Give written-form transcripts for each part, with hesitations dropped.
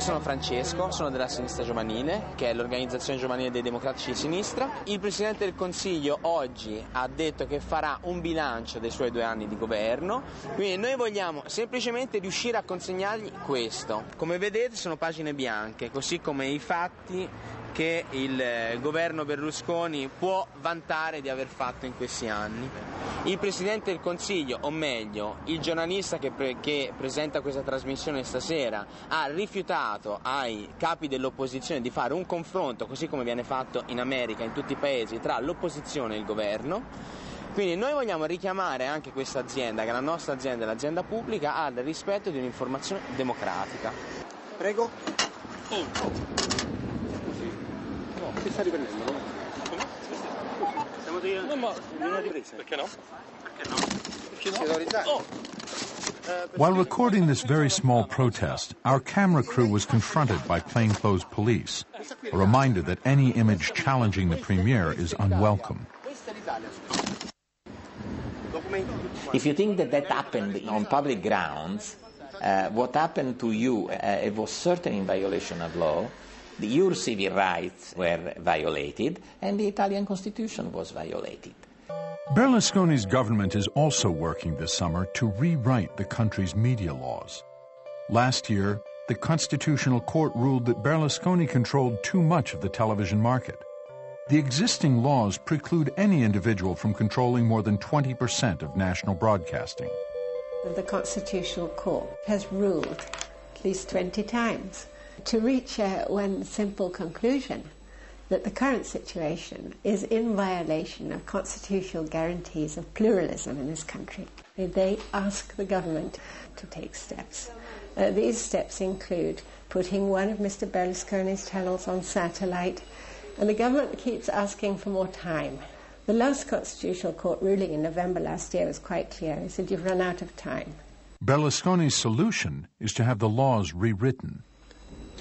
Sono Francesco, sono della Sinistra Giovanile, che è l'organizzazione giovanile dei democratici di sinistra. Il Presidente del Consiglio oggi ha detto che farà un bilancio dei suoi 2 anni di governo, quindi noi vogliamo semplicemente riuscire a consegnargli questo. Come vedete sono pagine bianche, così come i fatti che il governo Berlusconi può vantare di aver fatto in questi anni. Il Presidente del Consiglio, o meglio, il giornalista che presenta questa trasmissione stasera, ha rifiutato ai capi dell'opposizione di fare un confronto, così come viene fatto in America, in tutti i paesi, tra l'opposizione e il governo. Quindi noi vogliamo richiamare anche questa azienda, che è la nostra azienda, l'azienda pubblica, al rispetto di un'informazione democratica. Prego. Si sta riprendendo, no? Come? Stiamo dicendo... No, ma non ho ripresa. Perché no? Perché no? While recording this very small protest, our camera crew was confronted by plainclothes police, a reminder that any image challenging the premier is unwelcome. If you think that happened on public grounds, what happened to you, it was certainly in violation of law. Your civil rights were violated, and the Italian constitution was violated. Berlusconi's government is also working this summer to rewrite the country's media laws. Last year, the Constitutional Court ruled that Berlusconi controlled too much of the television market. The existing laws preclude any individual from controlling more than 20% of national broadcasting. The Constitutional Court has ruled at least 20 times to reach one simple conclusion, that the current situation is in violation of constitutional guarantees of pluralism in this country. They ask the government to take steps. These steps include putting one of Mr. Berlusconi's channels on satellite, and the government keeps asking for more time. The last Constitutional Court ruling in November last year was quite clear. It said you've run out of time. Berlusconi's solution is to have the laws rewritten.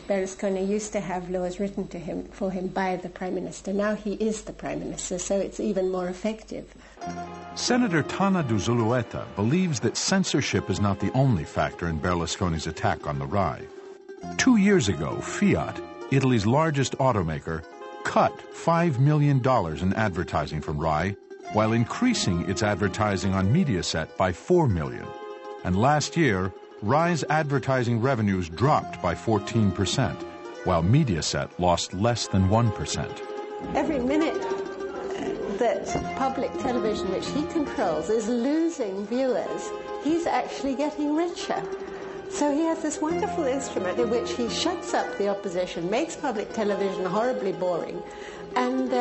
Berlusconi used to have laws written for him by the Prime Minister. Now he is the Prime Minister, so it's even more effective. Senator Tana Zulueta believes that censorship is not the only factor in Berlusconi's attack on the RAI. 2 years ago, Fiat, Italy's largest automaker, cut $5 million in advertising from RAI while increasing its advertising on Mediaset by $4 million. And last year, RAI's advertising revenues dropped by 14%, while Mediaset lost less than 1%. Every minute that public television, which he controls, is losing viewers, he's actually getting richer. So he has this wonderful instrument in which he shuts up the opposition, makes public television horribly boring, and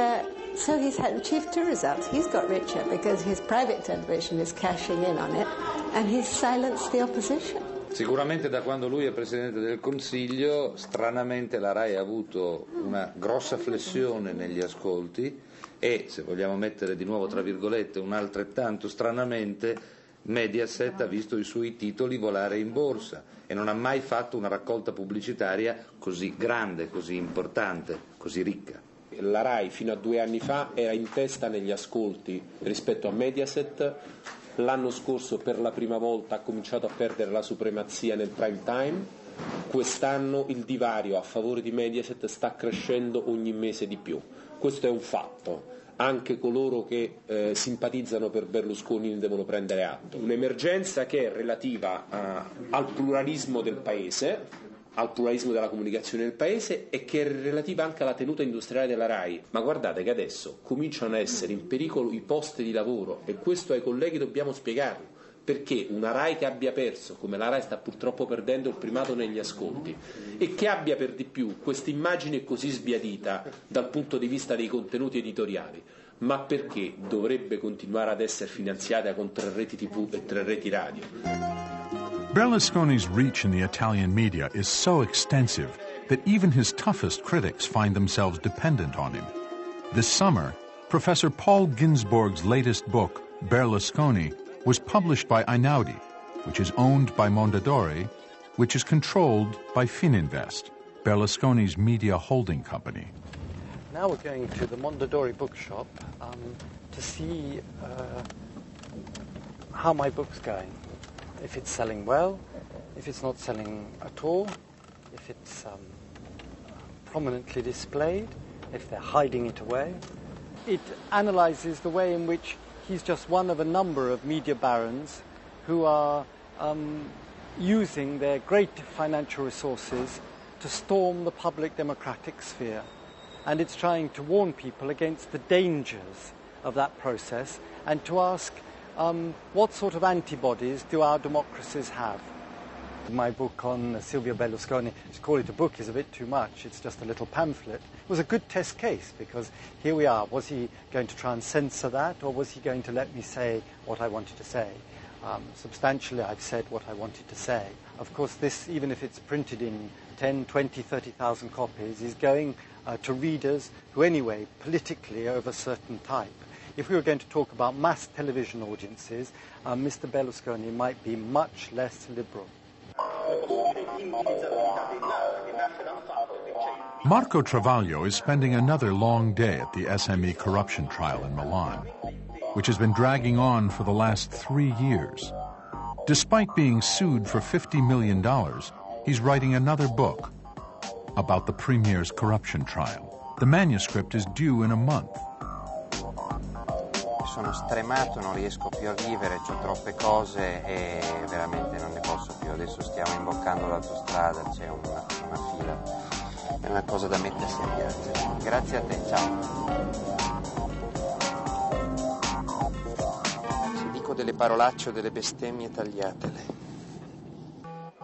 so he's achieved 2 results. He's got richer because his private television is cashing in on it, and he's silenced the opposition. Sicuramente da quando lui è Presidente del Consiglio, stranamente la RAI ha avuto una grossa flessione negli ascolti e, se vogliamo mettere di nuovo tra virgolette, un altrettanto stranamente, Mediaset ha visto i suoi titoli volare in borsa e non ha mai fatto una raccolta pubblicitaria così grande, così importante, così ricca. La RAI fino a 2 anni fa era in testa negli ascolti rispetto a Mediaset. L'anno scorso per la prima volta ha cominciato a perdere la supremazia nel prime time. Quest'anno il divario a favore di Mediaset sta crescendo ogni mese di più. Questo è un fatto. Anche coloro che simpatizzano per Berlusconi ne devono prendere atto. Un'emergenza che è relativa al pluralismo del Paese, al pluralismo della comunicazione del Paese, e che è relativa anche alla tenuta industriale della RAI. Ma guardate che adesso cominciano a essere in pericolo i posti di lavoro, e questo ai colleghi dobbiamo spiegarlo, perché una RAI che abbia perso, come la RAI sta purtroppo perdendo, il primato negli ascolti, e che abbia per di più questa immagine così sbiadita dal punto di vista dei contenuti editoriali, ma perché dovrebbe continuare ad essere finanziata con 3 reti TV e 3 reti radio? Berlusconi's reach in the Italian media is so extensive that even his toughest critics find themselves dependent on him. This summer, Professor Paul Ginsborg's latest book, Berlusconi, was published by Einaudi, which is owned by Mondadori, which is controlled by Fininvest, Berlusconi's media holding company. Now we're going to the Mondadori bookshop to see how my book's going. If it's selling well, if it's not selling at all, if if it's prominently displayed, if they're hiding it away. It analyzes the way in which he's just one of a number of media barons who are using their great financial resources to storm the public democratic sphere. And it's trying to warn people against the dangers of that process and to ask what sort of antibodies do our democracies have. My book on Silvio Berlusconi, to call it a book is a bit too much, it's just a little pamphlet. It was a good test case because here we are. Was he going to try and censor that, or was he going to let me say what I wanted to say? Substantially, I've said what I wanted to say. Of course, this, even if it's printed in 10, 20, 30,000 copies, is going to readers who anyway, politically, are of a certain type. If we were going to talk about mass television audiences, Mr. Berlusconi might be much less liberal. Marco Travaglio is spending another long day at the SME corruption trial in Milan, which has been dragging on for the last 3 years. Despite being sued for $50 million, he's writing another book about the premier's corruption trial. The manuscript is due in a month. Sono stremato, non riesco più a vivere, c'ho troppe cose e veramente non ne posso più. Adesso stiamo imboccando l'autostrada, c'è una fila, è una cosa da mettersi a piangere. Grazie a te, ciao. Se dico delle parolacce o delle bestemmie, tagliatele.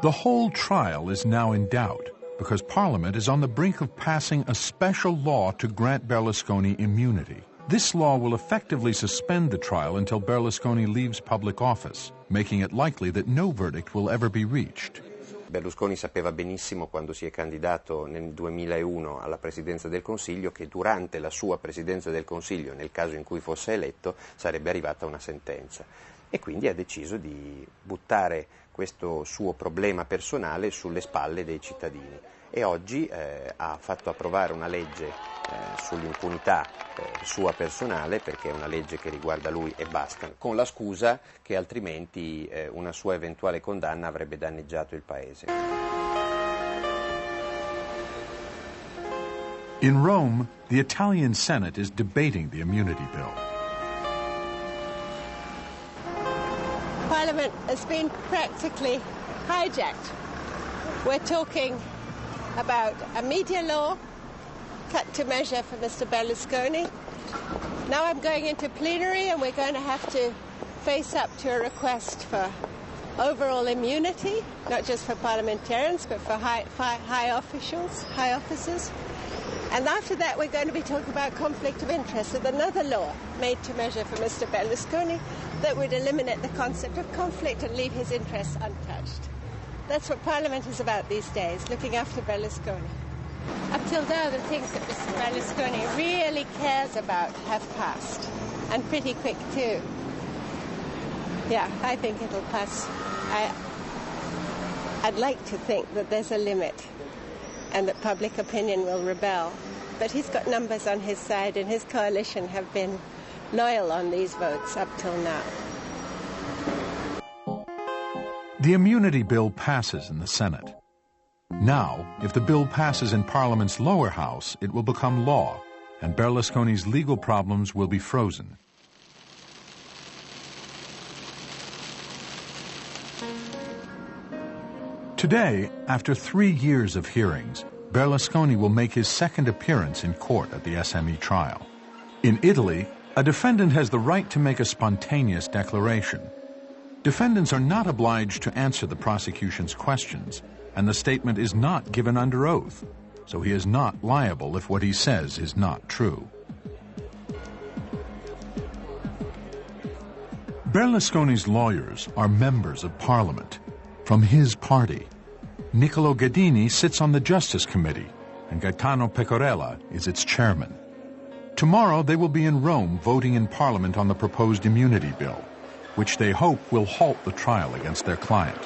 The whole trial is now in doubt because Parliament is on the brink of passing a special law to grant Berlusconi immunity. This law will effectively suspend the trial until Berlusconi leaves public office, making it likely that no verdict will ever be reached. Berlusconi sapeva benissimo quando si è candidato nel 2001 alla Presidenza del Consiglio che durante la sua Presidenza del Consiglio, nel caso in cui fosse eletto, sarebbe arrivata una sentenza. E quindi ha deciso di buttare questo suo problema personale sulle spalle dei cittadini. E oggi ha fatto approvare una legge sull'impunità sua personale, perché è una legge che riguarda lui e basta, con la scusa che altrimenti una sua eventuale condanna avrebbe danneggiato il paese. In Rome, the Italian Senate is debating the immunity bill. Parliament has been practically hijacked. We're talking about a media law cut to measure for Mr. Berlusconi. Now I'm going into plenary and we're going to have to face up to a request for overall immunity, not just for parliamentarians but for high officials, high officers. And after that we're going to be talking about conflict of interest with another law made to measure for Mr. Berlusconi that would eliminate the concept of conflict and leave his interests untouched. That's what Parliament is about these days, looking after Berlusconi. Up till now, the things that Mr. Berlusconi really cares about have passed, and pretty quick too. Yeah, I think it'll pass. I'd like to think that there's a limit and that public opinion will rebel. But he's got numbers on his side, and his coalition have been loyal on these votes up till now. The immunity bill passes in the Senate. Now, if the bill passes in Parliament's lower house, it will become law, and Berlusconi's legal problems will be frozen. Today, after 3 years of hearings, Berlusconi will make his second appearance in court at the SME trial. In Italy, a defendant has the right to make a spontaneous declaration. Defendants are not obliged to answer the prosecution's questions, and the statement is not given under oath, so he is not liable if what he says is not true. Berlusconi's lawyers are members of Parliament from his party. Niccolo Ghedini sits on the Justice Committee, and Gaetano Pecorella is its chairman. Tomorrow they will be in Rome voting in Parliament on the proposed immunity bill, which they hope will halt the trial against their client.